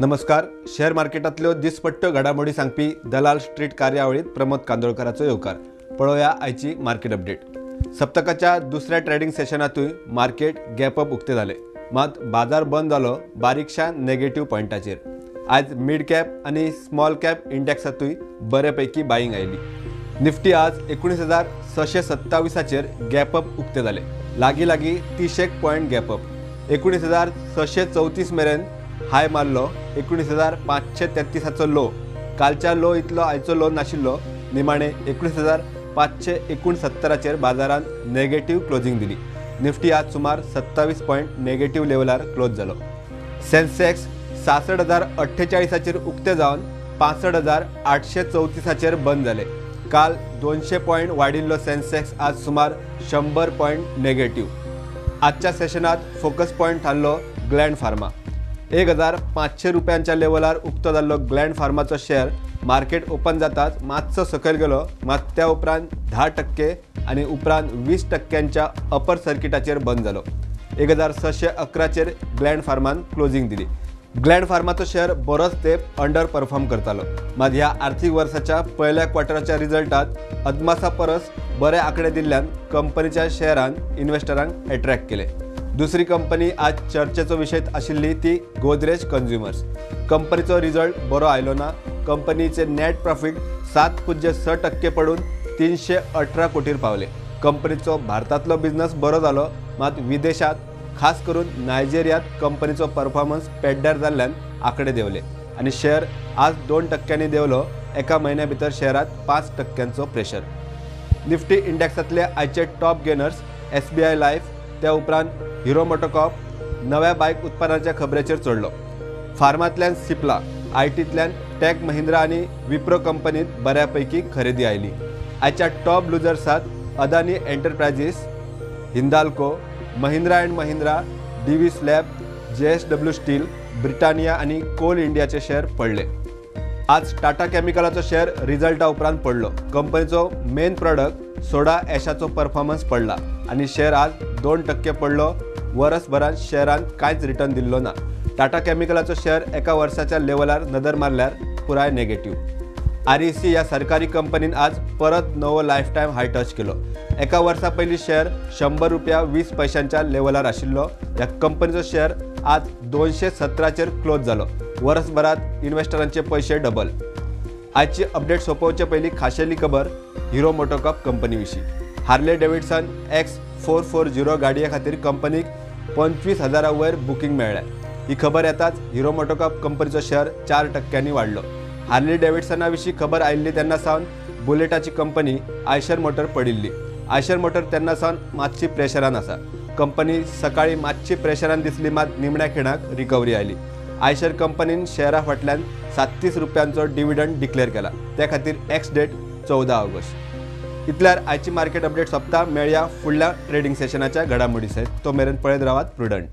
नमस्कार. शेअर मार्केटातल्यो दिसपट्ट्यो घडामोडी सांगपी दलाल स्ट्रीट कार्यावळीत प्रमोद कांदोळकराचो येवकार. पळोवया आयची मार्केट अपडेट. सप्तकाच्या दुसऱ्या ट्रेडिंग सेशनातूय मार्केट गॅप अप उक्ते जाले, मात बाजार बंद जालो बारीकशा नेगेटिव्ह पॉइंटाचेर. आज मिड कॅप आणि स्मॉल कॅप इंडेक्सातूय बऱ्यापैकी बाईंग आयली. निफ्टी आज 19,627चेर गॅप अप उक्ते जाले, लागी 30 पॉइंट गॅप अप. 19,634 मेरेन हाय मारलो. 19,533चो लो. कालच्या लो इतलो आयचो लो नाशिल्लो. निमाणे 19,569चेर बाजारात नेगेटिव्ह क्लोजिंग दिली. निफ्टी आज सुमार 27 पॉइंट नेगेटिव्ह लेवलार क्लोज जालो. सेन्सेक्स 66,048चेर उक्ते जावन 65,834चेर बंद जाले. काल 200 पॉइंट वाडिल्लो सेन्सेक्स आज सुमार 100 पॉइंट नेगेटिव्ह. आजच्या सेशनात फोकस पॉइंट थारलो ग्लँड फार्मा. 1,500 रुपयांच्या लेवलार उक्तो जाल्लो ग्लँड फार्माचो शेअर मार्केट ओपन जाताच मातसो सकयल गेलो, मात त्या उपरांत 10% आणि उपरांत 20%च्या अपर सर्किटाचेर बंद जालो. 1,611चेर ग्लँड फार्मान क्लोजिंग दिली. ग्लँड फार्माचो शेअर बरोच तेंप अंडर परफॉर्म करतालो, मात ह्या आर्थीक वर्साच्या पयल्या क्वार्टराच्या रिझल्टात अदमासा परस बरे आंकडे दिल्ल्यान कंपनीच्या शेअरान इन्व्हेस्टरांक अट्रॅक्ट केले. दुसरी कंपनी आज चर्चेचो विषय आशिल्ली ती गोदरेज कन्झ्युमर्स. कंपनीचो रिझल्ट बरो आयलो ना. कंपनीचे नेट प्रॉफिट 7.6% पडून 318 कोटीर पावले. कंपनीचो भारतातलो बिझनेस बरो जालो, मात विदेशात खास करून नायजेरियात कंपनीचो परफॉर्मन्स पेड्ड्यार जाल्ल्यान आंकडे देंवले आणि शेअर आज 2% देंवलो. एका म्हयन्या भितर शेअरात 5%चो प्रेशर. निफ्टी इंडेक्सातले आयचे टॉप गेनर्स SBI लायफ, त्या उपरांत हिरो मोटोकॉर्प नव्या बायक उत्पादनाच्या खबरेचेर चडलो. फार्मांतल्यान सिप्ला, ITंतल्यान टेक महिंद्रा आणि विप्रो कंपनीत बऱ्यापैकी खरेदी आयली. आयच्या टॉप लुजर्सात Adani enterprises, Hindalco, Mahindra and Mahindra, DV slab, JSW steel, Britannia आणि कोल इंडियाचे शेअर पडले. आज टाटा केमिकलाचो शेअर रिझल्टा उपरांत पडलो. कंपनीचो मेन प्रॉडक्ट सोडा ॲशाचो परफॉर्मन्स पडला आणि शेअर आज 2% पडलो. वर्सभरात शेअरांत कांयच रिटर्न दिल्लो ना. टाटा केमिकलाचो शेअर एका वर्साच्या लेवलार नदर मारल्यार पुराय नेगेटिव्ह. REC या सरकारी कंपनीन आज परत नवो लायफ टायम हाय टच केलो. एका वर्सा पयलीं शेअर 100 रुपया 20 पैशांच्या लेवलार आशिल्लो. ह्या कंपनीचो शेअर आज 217चेर क्लोज जालो. वर्सभरात इन्व्हेस्टरांचे पैसे डबल. आजची अपडेट सोंपोवचे पयलीं खाशेली खबर हिरो मोटोकॉर्प कंपनी विशीं. हार्ले डेव्हिडसन X440 गाडये खातीर कंपनीक 25,000 वयर बुकींग मेळ्ळें. ही खबर येताच हिरो मोटोकॉर्प कंपनीचो शेअर 4% वाडलो. हार्ले डेव्हिडसना विशीं खबर आयिल्ली तेन्ना सावन बुलेटाची कंपनी आयशर मोटर पडिल्ली. आयशर मोटर तेन्ना सावन मातशी प्रेशरान आसा. कंपनी सकाळी मातशी प्रेशरान दिसली, मात निमण्या खिणाक रिकवरी आयली. आयशर कंपनीन शेअरा फाटल्यान 37 रुपयांचो डिव्हिडंड डिक्लेअर केला. त्या खातीर एक्स डेट 14 ऑगस्ट. इतल्यार आयची मार्केट अपडेट सोंपता. मेळया फुडल्या ट्रेडिंग सेशनाच्या घडामोडी सयत. तो मेरेन पळयत रावात प्रुडंट.